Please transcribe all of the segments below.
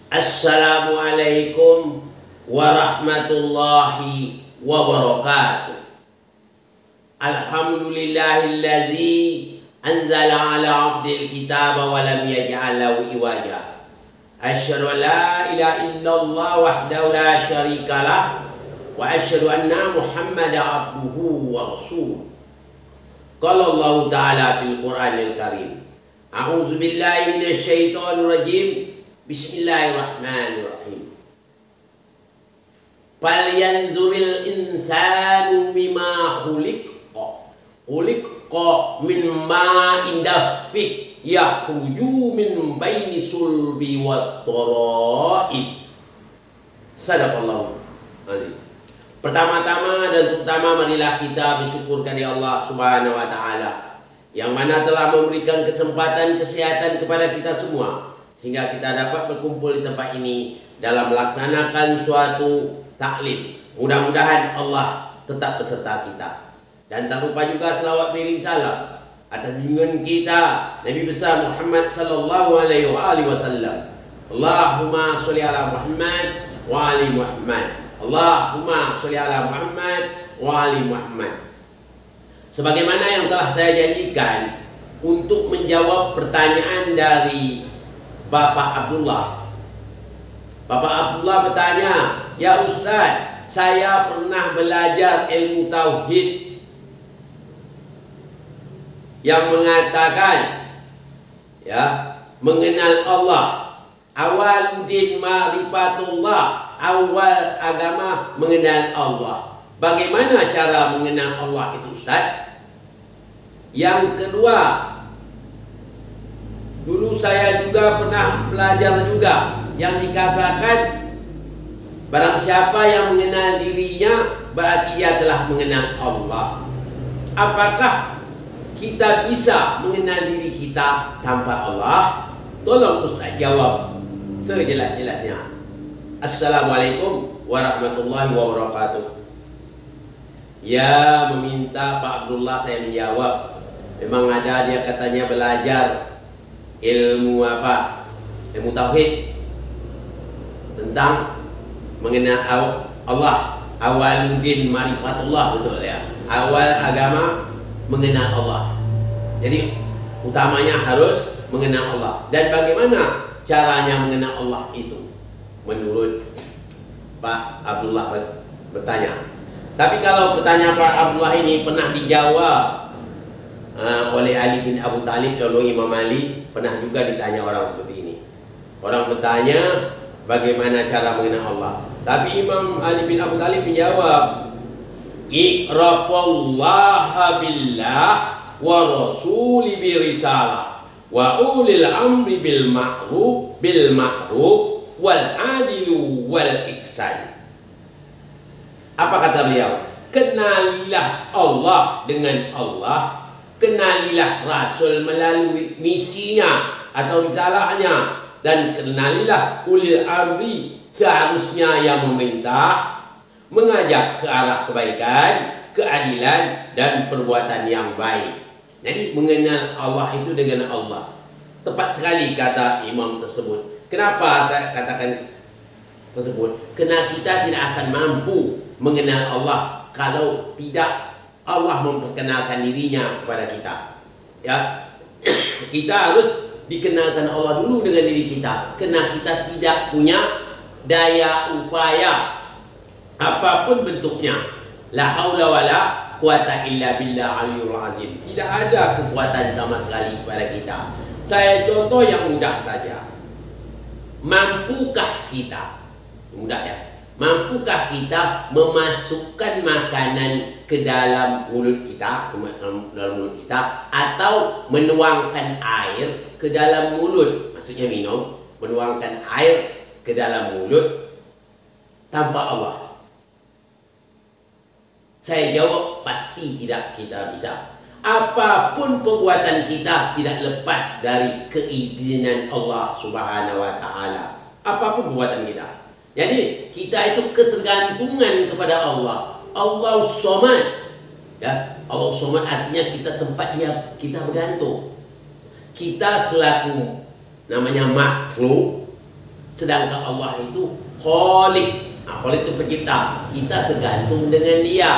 Assalamualaikum warahmatullahi wabarakatuh. Alhamdulillahillazi anzala ala abdil kitaba wa lam yaj'al lahu iwaja. Asyhadu an la ilaha illallah wahdahu la syarikalah wa asyhadu anna Muhammadan abduhu wa rasuluh. Qala Allah Ta'ala fil Qur'anil Karim. A'udzu billahi minasy syaithanir rajim. Bismillahirrahmanirrahim. Falyanzuril insanu mimma khuliqa. Khuliqa min ma'in dafiq yakhruju min baini sulbi wat tara'ib. Sadaqallahu azim. Pertama-tama dan terutama marilah kita bersyukur kepada Allah Subhanahu wa taala yang mana telah memberikan kesempatan kesehatan kepada kita semua sehingga kita dapat berkumpul di tempat ini dalam melaksanakan suatu taklim. Mudah-mudahan Allah tetap beserta kita. Dan tak lupa juga selawat beriring salam atas junjungan kita Nabi besar Muhammad sallallahu alaihi wasallam. Allahumma sholli ala Muhammad wa ali Muhammad. Allahumma sholli ala Muhammad wa ali Muhammad. Sebagaimana yang telah saya janjikan untuk menjawab pertanyaan dari Bapak Abdullah. Bapak Abdullah bertanya, "Ya Ustaz, saya pernah belajar ilmu tauhid yang mengatakan mengenal Allah. Awaludin ma'rifatullah, awal agama mengenal Allah. Bagaimana cara mengenal Allah itu, Ustaz?" Yang kedua, dulu saya juga pernah belajar juga yang dikatakan barang siapa yang mengenal dirinya berarti dia telah mengenal Allah. Apakah kita bisa mengenal diri kita tanpa Allah? Tolong Ustaz jawab sejelas-jelasnya. Assalamualaikum warahmatullahi wabarakatuh. Ya, meminta Pak Abdullah saya menjawab. Memang ada dia katanya belajar ilmu apa? Ilmu tauhid tentang mengenal Allah. Awaludin ma'rifatullah, betul ya. Awal agama mengenal Allah. Jadi utamanya harus mengenal Allah. Dan bagaimana caranya mengenal Allah itu? Menurut Pak Abdullah bertanya. Tapi kalau pertanyaan Pak Abdullah ini pernah dijawab oleh Ali bin Abu Talib, oleh Imam Ali, pernah juga ditanya orang seperti ini. Orang bertanya bagaimana cara mengenal Allah. Tapi Imam Ali bin Abu Talib menjawab, "Iqrafallaha billah wa rasuli bi risalah wa ulil amri bil ma'ruf wal adilu wal ihsan." Apa kata beliau? Kenalilah Allah dengan Allah, kenalilah Rasul melalui misinya atau risalahnya, dan kenalilah ulil amri, seharusnya yang memerintah, mengajak ke arah kebaikan, keadilan, dan perbuatan yang baik. Jadi mengenal Allah itu dengan Allah. Tepat sekali kata imam tersebut. Kenapa saya katakan tersebut? Karena kita tidak akan mampu mengenal Allah kalau tidak Allah memperkenalkan dirinya kepada kita. Ya, kita harus dikenalkan Allah dulu dengan diri kita. Karena kita tidak punya daya upaya apapun bentuknya. La haula wala quwata illa billah aliyul azim. Tidak ada kekuatan sama sekali kepada kita. Saya contoh yang mudah saja. Mampukah kita? Mudah ya. Mampukah kita memasukkan makanan ke dalam mulut kita, atau menuangkan air ke dalam mulut? Maksudnya minum, menuangkan air ke dalam mulut tanpa Allah? Saya jawab pasti tidak kita bisa. Apapun perbuatan kita tidak lepas dari keizinan Allah Subhanahu wa taala. Apapun perbuatan kita. Jadi kita itu ketergantungan kepada Allah. Allah Somad. Ya, Allah Somad artinya kita tempat dia kita bergantung. Kita selaku namanya makhluk Sedangkan Allah itu Khaliq. Khaliq itu pencipta. Kita tergantung dengan Dia.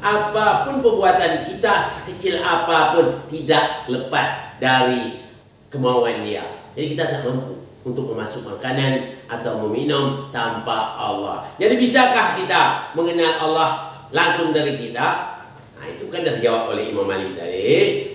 Apapun perbuatan kita, sekecil apapun, tidak lepas dari kemauan Dia. Jadi kita tak mampu untuk memasuk makanan atau meminum tanpa Allah. Jadi bisakah kita mengenal Allah langsung dari kita? Nah, itu kan dah dijawab oleh Imam Malik tadi.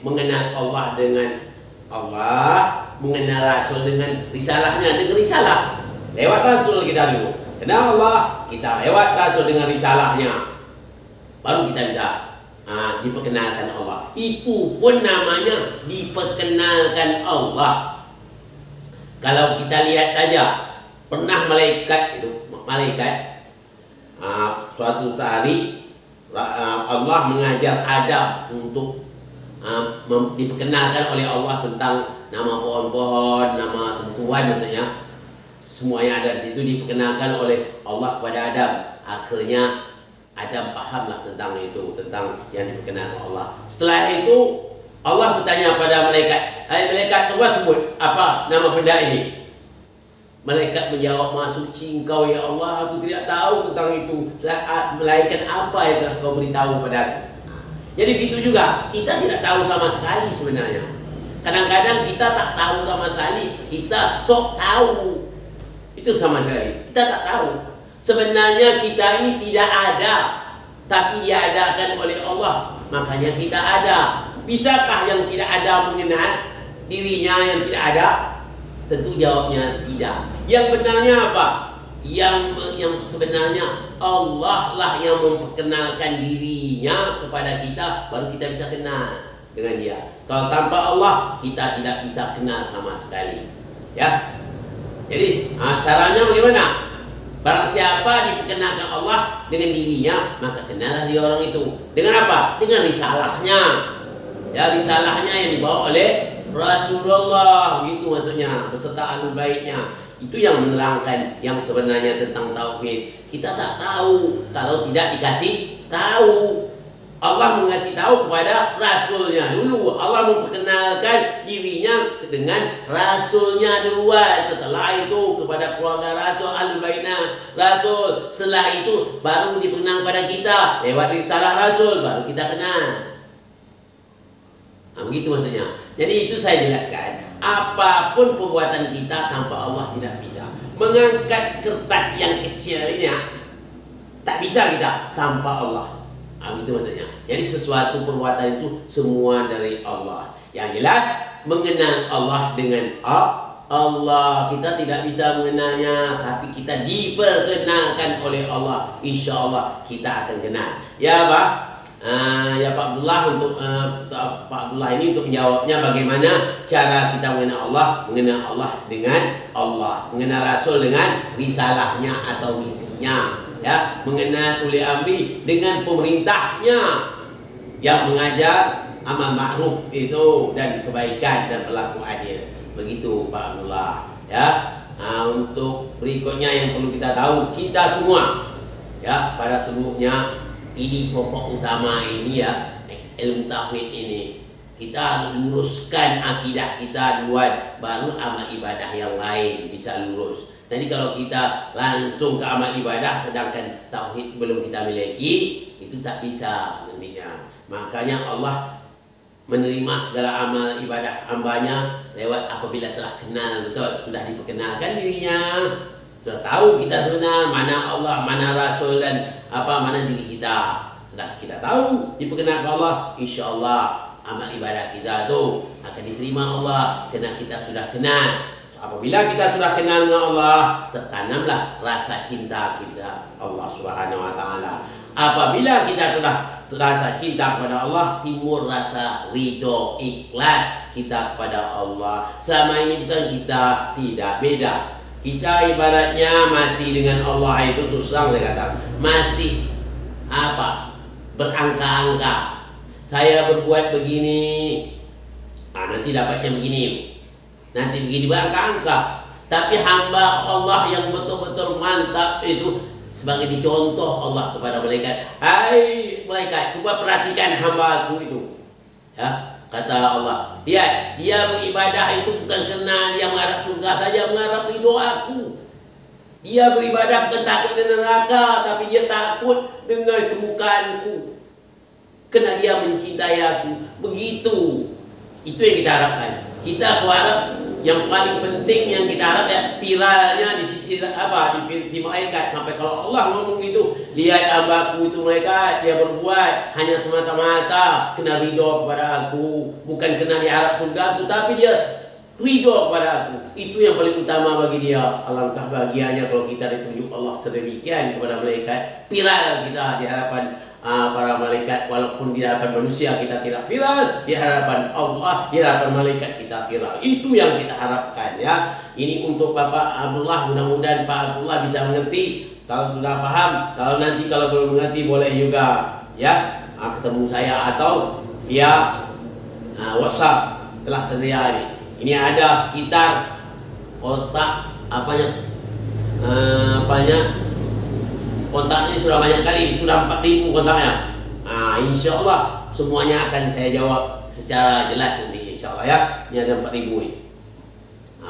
Mengenal Allah dengan Allah, mengenal Rasul dengan risalahnya. Dengan risalah, lewat Rasul kita dulu. Kenal Allah, kita lewat Rasul dengan risalahnya. Baru kita bisa diperkenalkan Allah. Itu pun namanya diperkenalkan Allah. Kalau kita lihat saja, pernah malaikat suatu hari Allah mengajar Adam untuk diperkenalkan oleh Allah tentang nama pohon-pohon, nama tumbuhan maksudnya. Semuanya ada di situ diperkenalkan oleh Allah kepada Adam. Akhirnya Adam pahamlah tentang itu, tentang yang diperkenalkan Allah. Setelah itu Allah bertanya pada malaikat, "Hai malaikat, coba sebut apa nama benda ini?" Malaikat menjawab, "Maha suci Engkau ya Allah, aku tidak tahu tentang itu. Malaikat apa yang telah kau beritahu padaku?" Jadi begitu juga, kita tidak tahu sama sekali sebenarnya. Kadang-kadang kita tak tahu sama sekali, kita sok tahu. Itu sama sekali, kita tak tahu. Sebenarnya kita ini tidak ada, tapi diadakan oleh Allah. Makanya kita ada. Bisakah yang tidak ada mengenal dirinya yang tidak ada? Tentu jawabnya tidak. Yang benarnya apa? Yang sebenarnya Allah lah yang memperkenalkan dirinya kepada kita, baru kita bisa kenal dengan Dia. Kalau tanpa Allah, kita tidak bisa kenal sama sekali. Ya. Jadi caranya bagaimana? Barang siapa diperkenalkan Allah dengan dirinya, maka kenallah dia orang itu. Dengan apa? Dengan risalahnya. Ya, risalahnya yang dibawa oleh Rasulullah, gitu maksudnya, beserta ahlul baitnya. Itu yang menerangkan yang sebenarnya tentang tauhid. Kita tak tahu kalau tidak dikasih tahu. Allah mengasih tahu kepada Rasulnya dulu. Allah memperkenalkan dirinya dengan Rasulnya duluan. Setelah itu kepada keluarga Rasul, ahlul baitnya Rasul. Setelah itu baru diperkenalkan pada kita lewat risalah Rasul, baru kita kenal. Nah, begitu maksudnya. Jadi itu saya jelaskan. Apapun perbuatan kita tanpa Allah tidak bisa. Mengangkat kertas yang kecil ini tak bisa kita tanpa Allah. Itu maksudnya. Jadi sesuatu perbuatan itu semua dari Allah. Yang jelas mengenal Allah dengan Allah. Kita tidak bisa mengenalnya, tapi kita diperkenalkan oleh Allah. Insya Allah kita akan kenal. Ya Pak, ya Pak Abdullah, untuk Pak Abdullah ini untuk menjawabnya bagaimana cara kita mengenal Allah dengan Allah, mengenal Rasul dengan risalahnya atau misinya. Ya, mengenal uli amri dengan pemerintahnya yang mengajar amal ma'ruf itu dan kebaikan dan berlaku adil. Begitu Pak Abdullah. Ya, untuk berikutnya yang perlu kita tahu, kita semua ya pada seluruhnya, ini pokok utama ini ya, ilmu tauhid ini. Kita luruskan akidah kita duluan, baru amal ibadah yang lain bisa lurus. Jadi kalau kita langsung ke amal ibadah sedangkan tauhid belum kita miliki, itu tak bisa nantinya. Makanya Allah menerima segala amal ibadah hambanya lewat apabila telah kenal betul, sudah diperkenalkan dirinya, sudah tahu kita sebenarnya mana Allah, mana Rasul dan mana diri kita. Sudah kita tahu diperkenalkan Allah, insya Allah amal ibadah kita itu akan diterima Allah karena kita sudah kenal. Apabila kita sudah kenal dengan Allah, tertanamlah rasa cinta kita Allah Subhanahu wa taala. Apabila kita sudah rasa cinta kepada Allah, timbul rasa ridho, ikhlas kita kepada Allah. Selama ini bukan kita tidak beda. Kita ibaratnya masih dengan Allah itu susah saya kata. Masih berangka-angka. Saya berbuat begini, nanti dapatnya begini. Nanti begini berangka-angka. Tapi hamba Allah yang betul-betul mantap itu sebagai dicontoh Allah kepada malaikat. Hai malaikat, coba perhatikan hamba aku itu. Ya, kata Allah, dia beribadah itu bukan karena dia mengharap surga saja, mengharap ridho aku. Dia beribadah bukan takut dengan neraka, tapi dia takut dengan kemukaanku. Karena dia mencintai aku. Begitu. Itu yang kita harapkan. Kita harap yang paling penting yang kita harap ya viralnya di sisi apa, di malaikat. Sampai kalau Allah ngomong gitu, lihat hambaku itu mereka dia berbuat hanya semata-mata kena ridho kepada aku, bukan kena diharap surga aku, tapi dia ridho kepada aku. Itu yang paling utama bagi dia. Alangkah bahagianya kalau kita ditunjuk Allah sedemikian kepada malaikat, viral kita di hadapan para malaikat. Walaupun di hadapan manusia kita tidak viral, di hadapan Allah, di hadapan malaikat kita viral. Itu yang kita harapkan ya. Ini untuk Bapak Abdullah, mudah-mudahan Pak Abdullah bisa mengerti. Kalau sudah paham, kalau belum mengerti boleh juga ya ketemu saya atau via WhatsApp telah sedia ini. Ini ada sekitar kontaknya sudah banyak kali, sudah 4.000 kontaknya. Insya Allah semuanya akan saya jawab secara jelas nanti, insya Allah ya. Ini ada 4.000 nih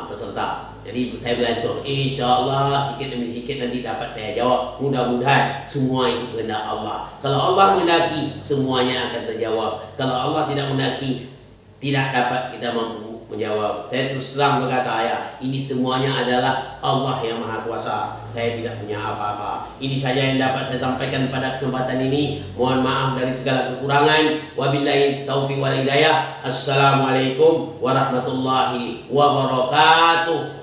peserta. Jadi saya belajar, insya Allah sedikit demi sedikit nanti dapat saya jawab. Mudah-mudahan semua itu kehendak Allah. Kalau Allah menghendaki, semuanya akan terjawab. Kalau Allah tidak menghendaki, tidak dapat kita mampu menjawab. Saya terus terang berkata ya, ini semuanya adalah Allah yang Maha Kuasa. Saya tidak punya apa-apa. Ini saja yang dapat saya sampaikan pada kesempatan ini. Mohon maaf dari segala kekurangan. Wabillahi taufiq wal hidayah. Assalamualaikum warahmatullahi wabarakatuh.